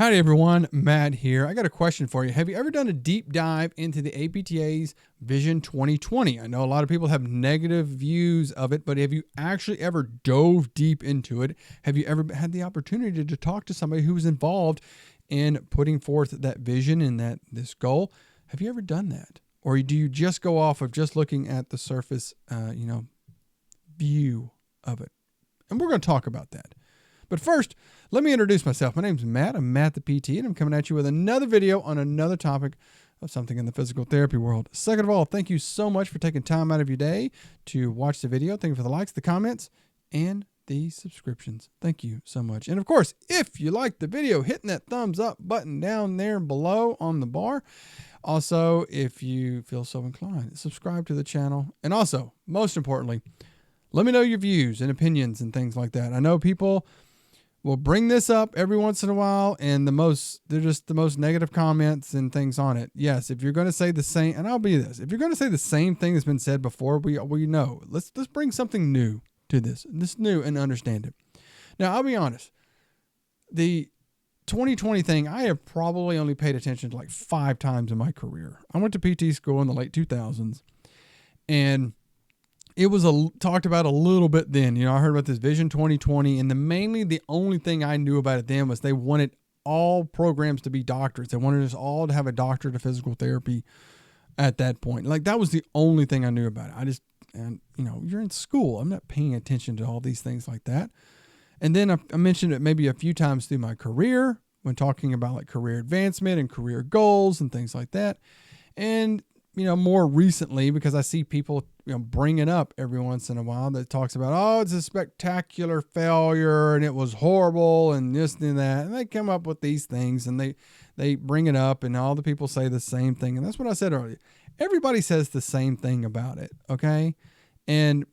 Howdy everyone, Matt here. I got a question for you. Have you ever done a deep dive into the APTA's Vision 2020? I know a lot of people have negative views of it, but have you actually ever dove deep into it? Have you ever had the opportunity to talk to somebody who was involved in putting forth that vision and this goal? Have you ever done that? Or do you just go off of just looking at the surface, view of it? And we're going to talk about that. But first, let me introduce myself. My name's Matt. I'm Matt the PT, and I'm coming at you with another video on another topic of something in the physical therapy world. Second of all, thank you so much for taking time out of your day to watch the video. Thank you for the likes, the comments, and the subscriptions. Thank you so much. And of course, if you like the video, hitting that thumbs up button down there below on the bar. Also, if you feel so inclined, subscribe to the channel. And also, most importantly, let me know your views and opinions and things like that. I know people will bring this up every once in a while, and they're just the most negative comments and things on it. Yes, if you're going to say the same, and I'll be this, if you're going to say the same thing that's been said before, we know. Let's bring something new to this new, and understand it. Now, I'll be honest. The 2020 thing, I have probably only paid attention to like 5 times in my career. I went to PT school in the late 2000s, and it was talked about a little bit then. I heard about this Vision 2020, and mainly the only thing I knew about it then was they wanted all programs to be doctorates. They wanted us all to have a doctorate of physical therapy at that point. Like, that was the only thing I knew about it. You're in school. I'm not paying attention to all these things like that. And then I mentioned it maybe a few times through my career when talking about like career advancement and career goals and things like that. And more recently, because I see people, bring it up every once in a while that talks about, oh, it's a spectacular failure and it was horrible and this and that. And they come up with these things and they bring it up, and all the people say the same thing. And that's what I said earlier. Everybody says the same thing about it. Okay. And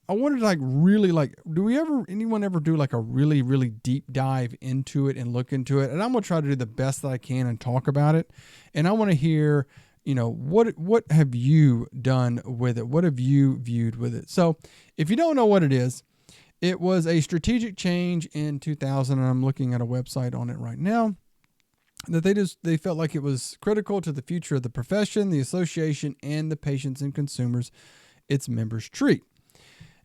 I wanted to anyone ever do like a really, really deep dive into it and look into it? And I'm going to try to do the best that I can and talk about it. And I want to hear, what have you done with it? What have you viewed with it? So if you don't know what it is, it was a strategic change in 2000, and I'm looking at a website on it right now, that they felt like it was critical to the future of the profession, the association, and the patients and consumers its members treat.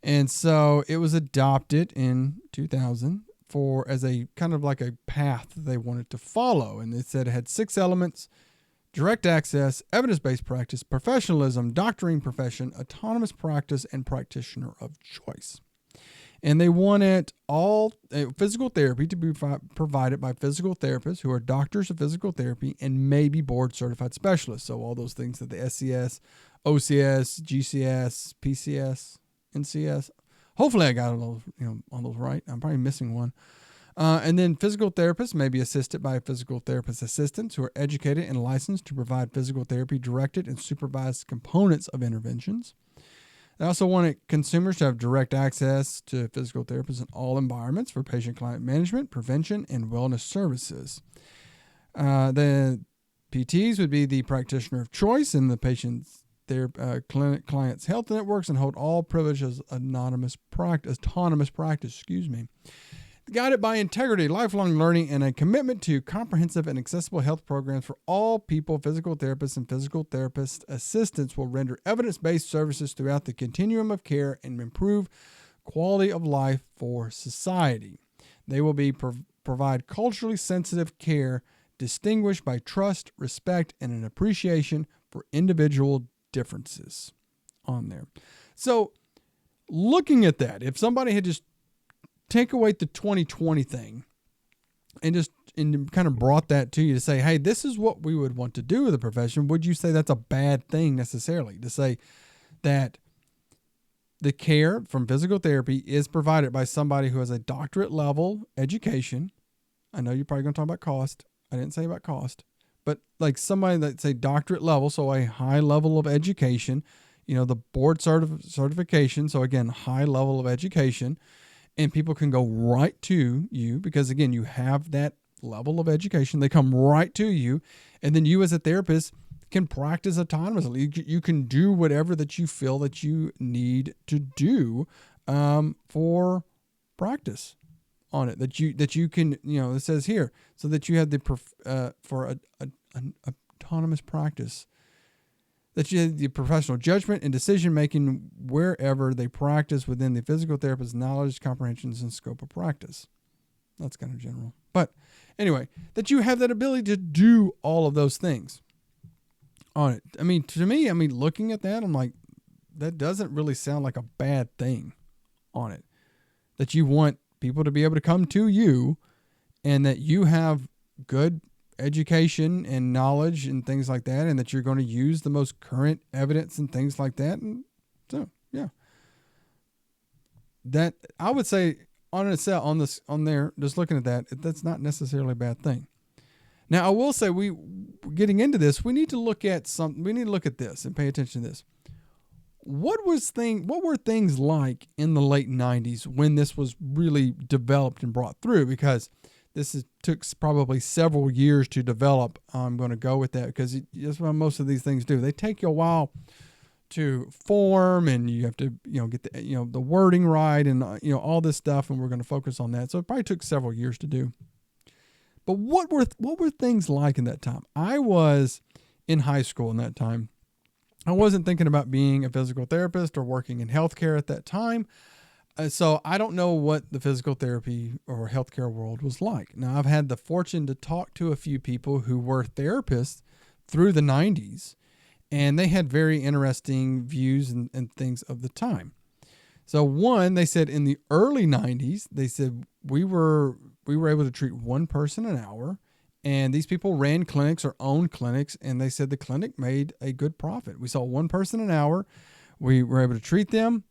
And so it was adopted in 2000 as a kind of like a path that they wanted to follow. And it said it had 6 elements: direct access, evidence-based practice, professionalism, doctoring profession, autonomous practice, and practitioner of choice. And they wanted all physical therapy to be provided by physical therapists who are doctors of physical therapy and maybe board-certified specialists. So all those things that the SCS, OCS, GCS, PCS, NCS. Hopefully I got all those right. I'm probably missing one. And then physical therapists may be assisted by physical therapist assistants who are educated and licensed to provide physical therapy directed and supervised components of interventions. They also wanted consumers to have direct access to physical therapists in all environments for patient-client management, prevention, and wellness services. The PTs would be the practitioner of choice in the patient's client's health networks and hold all privileges autonomous practice. Guided by integrity, lifelong learning, and a commitment to comprehensive and accessible health programs for all people, physical therapists and physical therapist assistants will render evidence-based services throughout the continuum of care and improve quality of life for society. They will provide culturally sensitive care distinguished by trust, respect, and an appreciation for individual differences on there. So looking at that, if somebody had just take away the 2020 thing and kind of brought that to you to say, hey, this is what we would want to do with the profession, would you say that's a bad thing necessarily to say that the care from physical therapy is provided by somebody who has a doctorate level education? I know you're probably going to talk about cost. I didn't say about cost, but like somebody that's a doctorate level, so a high level of education, the board certification. So again, high level of education. And people can go right to you because, again, you have that level of education. They come right to you. And then you as a therapist can practice autonomously. You can do whatever that you feel that you need to do for practice on it that you can, it says here, so that you have for an autonomous practice, that you have the professional judgment and decision making wherever they practice within the physical therapist's knowledge, comprehensions, and scope of practice. That's kind of general. But anyway, that you have that ability to do all of those things on it. I mean, to me, looking at that, I'm like, that doesn't really sound like a bad thing on it. That you want people to be able to come to you and that you have good education and knowledge and things like that, and that you're going to use the most current evidence and things like that. And so, yeah, that I would say on there, just looking at that, that's not necessarily a bad thing. Now, I will say, getting into this, we need to look at this and pay attention to this. What were things like in the late 90s when this was really developed and brought through? Because took probably several years to develop. I'm going to go with that because that's what most of these things do. They take you a while to form, and you have to, get the wording right, and all this stuff. And we're going to focus on that. So it probably took several years to do. But what were things like in that time? I was in high school in that time. I wasn't thinking about being a physical therapist or working in healthcare at that time. So I don't know what the physical therapy or healthcare world was like. Now, I've had the fortune to talk to a few people who were therapists through the 90s, and they had very interesting views and things of the time. So one, they said in the early 90s, they said we were able to treat one person an hour, and these people ran clinics or owned clinics, and they said the clinic made a good profit. We saw one person an hour. We were able to treat them.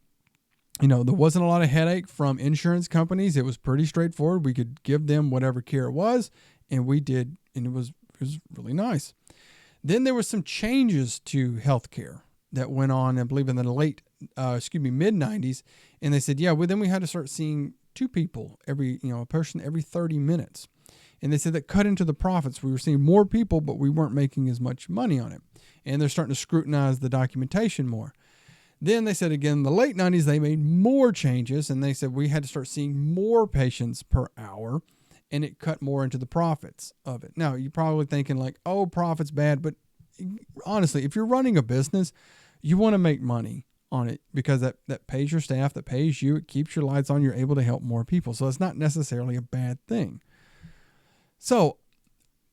There wasn't a lot of headache from insurance companies. It was pretty straightforward. We could give them whatever care it was, and we did, and it was really nice. Then there were some changes to healthcare that went on, I believe, in the mid 90s, and they said, then we had to start seeing two people a person every 30 minutes. And they said that cut into the profits. We were seeing more people, but we weren't making as much money on it. And they're starting to scrutinize the documentation more. Then they said again, in the late 90s, they made more changes, and they said we had to start seeing more patients per hour, and it cut more into the profits of it. Now, you're probably thinking like, oh, profit's bad, but honestly, if you're running a business, you want to make money on it because that pays your staff, that pays you, it keeps your lights on, you're able to help more people. So it's not necessarily a bad thing. So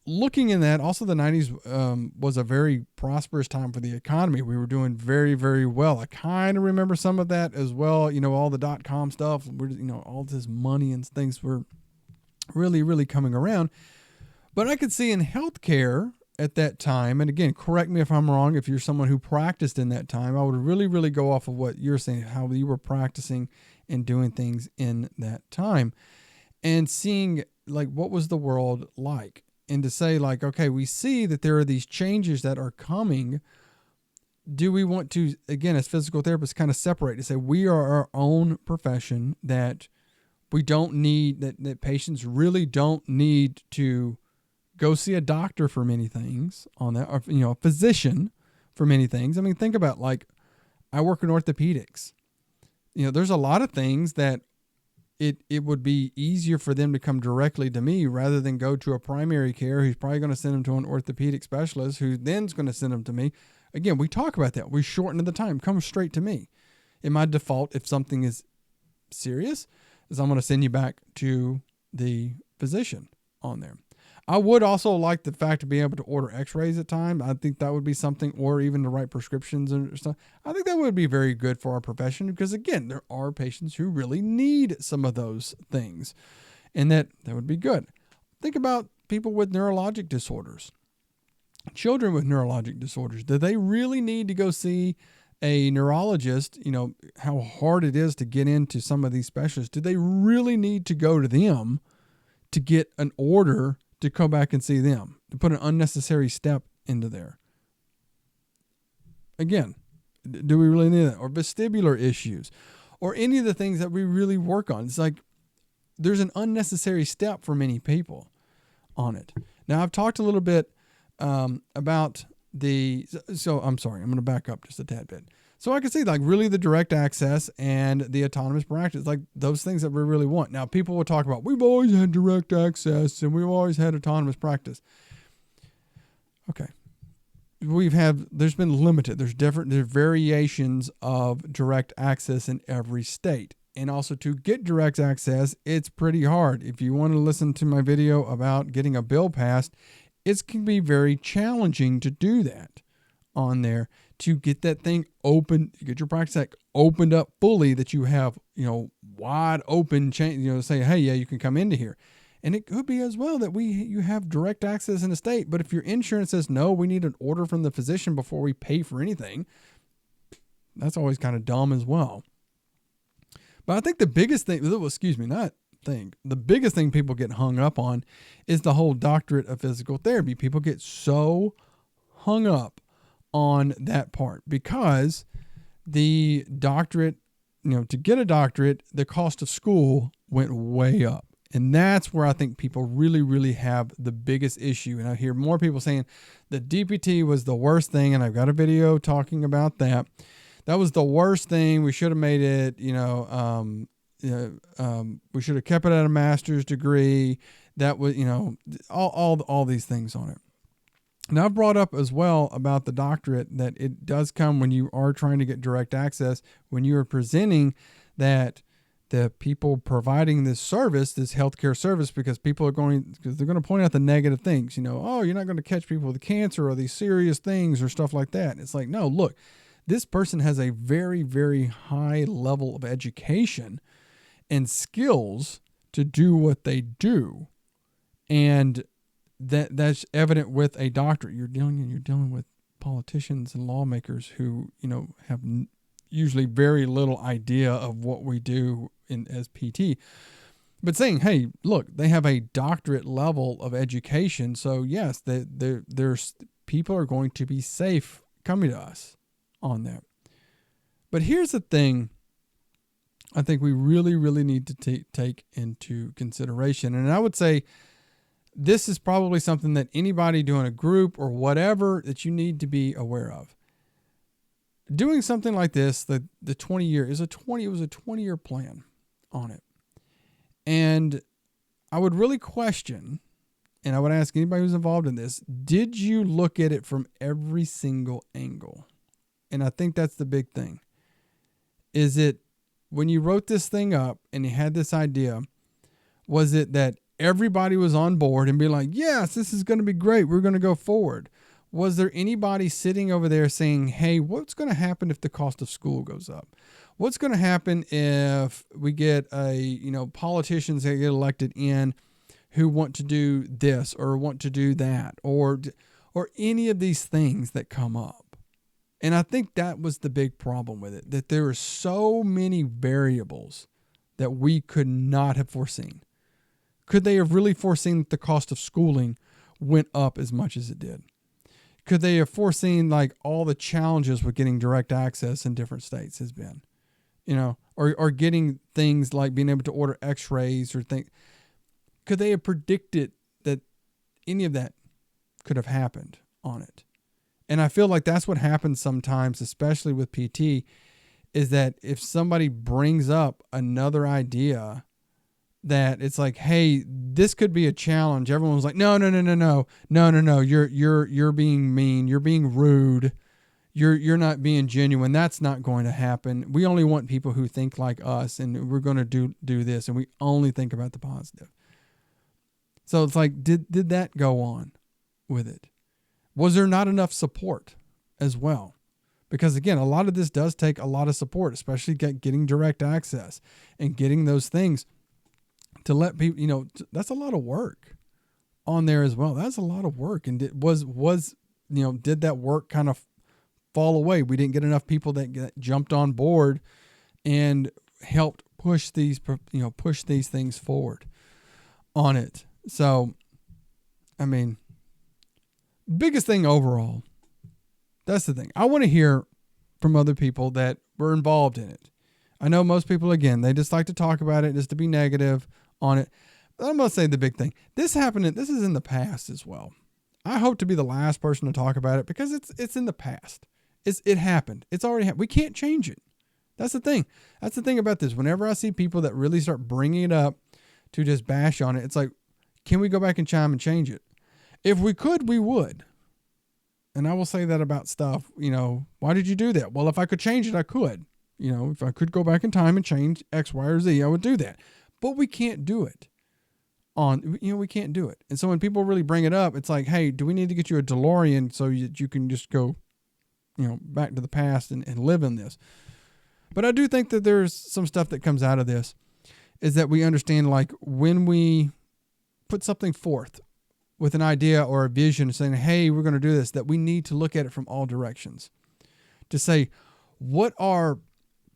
looking in that, also the 90s was a very prosperous time for the economy. We were doing very, very well. I kind of remember some of that as well. All the .com stuff, all this money and things were really, really coming around. But I could see in healthcare at that time, and again, correct me if I'm wrong, if you're someone who practiced in that time, I would really, really go off of what you're saying, how you were practicing and doing things in that time, and seeing like what was the world like. And to say like, okay, we see that there are these changes that are coming. Do we want to, again, as physical therapists, kind of separate to say we are our own profession, that we don't need, that patients really don't need to go see a doctor for many things on that, or, a physician for many things. I mean, think about like, I work in orthopedics. There's a lot of things that it would be easier for them to come directly to me rather than go to a primary care who's probably going to send them to an orthopedic specialist who then's going to send them to me. Again, we talk about that. We shorten the time. Come straight to me. In my default, if something is serious, is I'm going to send you back to the physician on there. I would also like the fact to be able to order x-rays at times. I think that would be something, or even to write prescriptions and stuff. I think that would be very good for our profession because, again, there are patients who really need some of those things, and that would be good. Think about people with neurologic disorders, children with neurologic disorders. Do they really need to go see a neurologist? How hard it is to get into some of these specialists. Do they really need to go to them to get an order to come back and see them, to put an unnecessary step into there? Again, do we really need that? Or vestibular issues, or any of the things that we really work on. It's like there's an unnecessary step for many people on it. Now, I've talked a little bit about so I'm sorry, I'm going to back up just a tad bit. So I can see like really the direct access and the autonomous practice, like those things that we really want. Now people will talk about, we've always had direct access and we've always had autonomous practice. Okay. There's been limited, there's variations of direct access in every state. And also to get direct access, it's pretty hard. If you want to listen to my video about getting a bill passed, it can be very challenging to do that on there, to get that thing open, get your practice act opened up fully, that you have, wide open chain, say, hey, yeah, you can come into here. And it could be as well that you have direct access in the state, but if your insurance says, no, we need an order from the physician before we pay for anything, that's always kind of dumb as well. But I think the biggest thing, the biggest thing people get hung up on is the whole doctorate of physical therapy. People get so hung up on that part because the doctorate, to get a doctorate, the cost of school went way up. And that's where I think people really, really have the biggest issue. And I hear more people saying the DPT was the worst thing. And I've got a video talking about that. That was the worst thing. We should have made it, we should have kept it at a master's degree. That was, all these things on it. Now I've brought up as well about the doctorate that it does come when you are trying to get direct access, when you are presenting that the people providing this service, this healthcare service, because they're going to point out the negative things, oh, you're not going to catch people with cancer or these serious things or stuff like that. It's like, no, look, this person has a very, very high level of education and skills to do what they do. And that's evident with a doctorate. You're dealing with politicians and lawmakers who, have usually very little idea of what we do as PT. But saying, hey, look, they have a doctorate level of education. So yes, there's people are going to be safe coming to us on that. But here's the thing I think we really, really need to take into consideration. And I would say this is probably something that anybody doing a group or whatever that you need to be aware of. Doing something like this, the 20-year it was a 20-year plan on it. And I would really question, and I would ask anybody who's involved in this, did you look at it from every single angle? And I think that's the big thing. Is it, when you wrote this thing up and you had this idea, was it that everybody was on board and be like, yes, this is going to be great, we're going to go forward? Was there anybody sitting over there saying, hey, what's going to happen if the cost of school goes up? What's going to happen if we get politicians that get elected in who want to do this or want to do that or any of these things that come up? And I think that was the big problem with it, that there are so many variables that we could not have foreseen. Could they have really foreseen that the cost of schooling went up as much as it did? Could they have foreseen like all the challenges with getting direct access in different states has been, or getting things like being able to order x-rays or things? Could they have predicted that any of that could have happened on it? And I feel like that's what happens sometimes, especially with PT, is that if somebody brings up another idea that it's like, hey, this could be a challenge. Everyone's like, no, you're being mean, you're being rude, you're not being genuine. That's not going to happen. We only want people who think like us, and we're going to do this, and we only think about the positive. So it's like, did that go on with it? Was there not enough support as well? Because again, a lot of this does take a lot of support, especially getting direct access and getting those things to let people, that's a lot of work on there as well. That's a lot of work. And did that work kind of fall away? We didn't get enough people that jumped on board and helped push these things forward on it. So, I mean, biggest thing overall, that's the thing. I want to hear from other people that were involved in it. I know most people, again, they just like to talk about it just to be negative on it. But I'm going to say the big thing. This is in the past as well. I hope to be the last person to talk about it because it's in the past. It happened. It's already happened. We can't change it. That's the thing. That's the thing about this. Whenever I see people that really start bringing it up to just bash on it, it's like, can we go back in time and change it? If we could, we would. And I will say that about stuff, why did you do that? Well, if I could change it, I could. If I could go back in time and change X, Y, or Z, I would do that. But we can't do it. We can't do it. And so when people really bring it up, it's like, hey, do we need to get you a DeLorean so that you can just go, back to the past and live in this? But I do think that there's some stuff that comes out of this is that we understand, like, when we put something forth with an idea or a vision saying, hey, we're going to do this, that we need to look at it from all directions to say, what are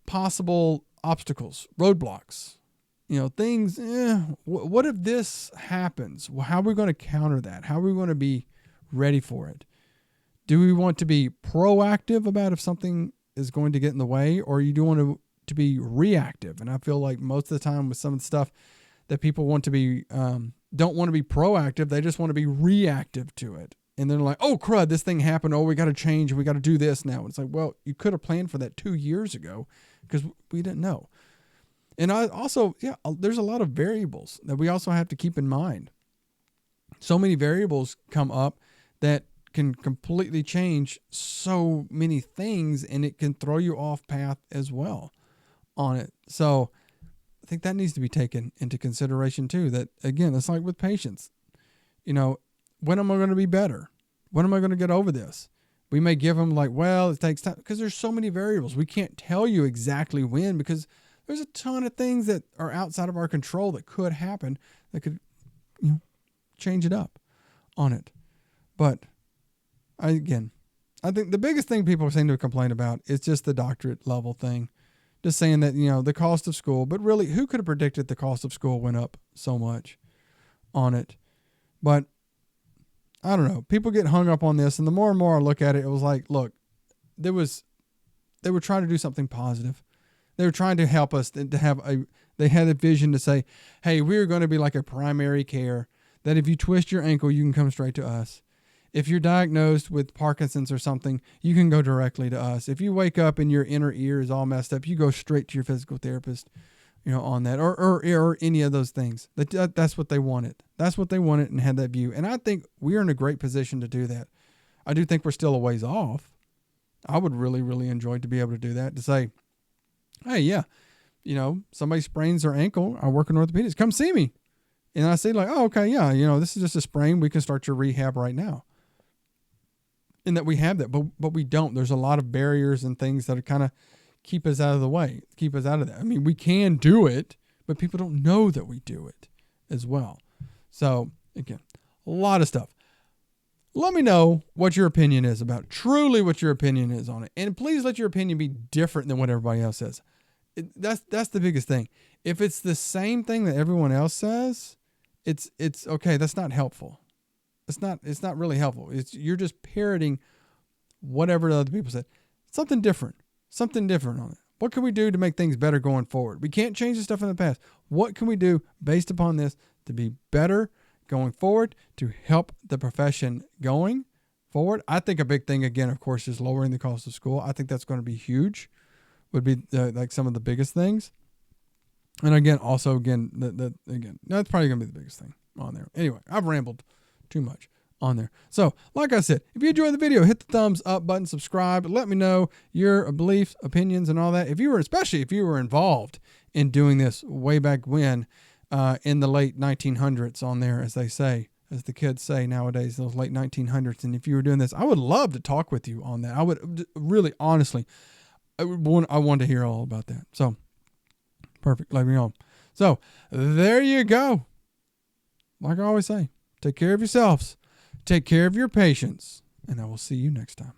possible obstacles, roadblocks, things, what if this happens? Well, how are we going to counter that? How are we going to be ready for it? Do we want to be proactive about if something is going to get in the way, or you do want to be reactive? And I feel like most of the time with some of the stuff that people want to be, don't want to be proactive. They just want to be reactive to it. And they're like, oh, crud, this thing happened. Oh, we got to change. We got to do this now. It's like, well, you could have planned for that 2 years ago because we didn't know. And I also, there's a lot of variables that we also have to keep in mind. So many variables come up that can completely change so many things, and it can throw you off path as well on it. So I think that needs to be taken into consideration too. That, again, it's like with patients, when am I going to be better? When am I going to get over this? We may give them like, well, it takes time, because there's so many variables. We can't tell you exactly when, because there's a ton of things that are outside of our control that could happen that could, change it up on it. But I think the biggest thing people seem to complain about is just the doctorate level thing. Just saying that, the cost of school, but really, who could have predicted the cost of school went up so much on it? But I don't know. People get hung up on this, and the more and more I look at it, it was like, look, they were trying to do something positive. They were trying to help us they had a vision to say, hey, we're going to be like a primary care, that if you twist your ankle, you can come straight to us. If you're diagnosed with Parkinson's or something, you can go directly to us. If you wake up and your inner ear is all messed up, you go straight to your physical therapist, on that, or any of those things. That's what they wanted. That's what they wanted and had that view. And I think we're in a great position to do that. I do think we're still a ways off. I would really, really enjoy to be able to do that, to say, hey, somebody sprains their ankle. I work in orthopedics. Come see me. And I say like, oh, okay, this is just a sprain. We can start your rehab right now. And that we have that, but we don't. There's a lot of barriers and things that are kind of keep us out of the way, keep us out of that. I mean, we can do it, but people don't know that we do it as well. So again, a lot of stuff. Let me know what your opinion is about, truly what your opinion is on it. And please let your opinion be different than what everybody else says. That's the biggest thing. If it's the same thing that everyone else says, it's okay. That's not helpful. It's not really helpful. You're just parroting whatever the other people said. Something different on it. What can we do to make things better going forward? We can't change the stuff in the past. What can we do based upon this to be better going forward, to help the profession going forward? I think a big thing, again, of course, is lowering the cost of school. I think that's going to be huge, would be like some of the biggest things. And again, that's probably going to be the biggest thing on there. Anyway, I've rambled too much on there. So like I said, if you enjoyed the video, hit the thumbs up button, subscribe, let me know your beliefs, opinions, and all that. Especially if you were involved in doing this way back when, in the late 1900s on there, as they say, as the kids say nowadays, those late 1900s. And if you were doing this, I would love to talk with you on that. I would really, honestly, I want to hear all about that. So perfect. Let me know. So there you go. Like I always say, take care of yourselves. Take care of your patients, and I will see you next time.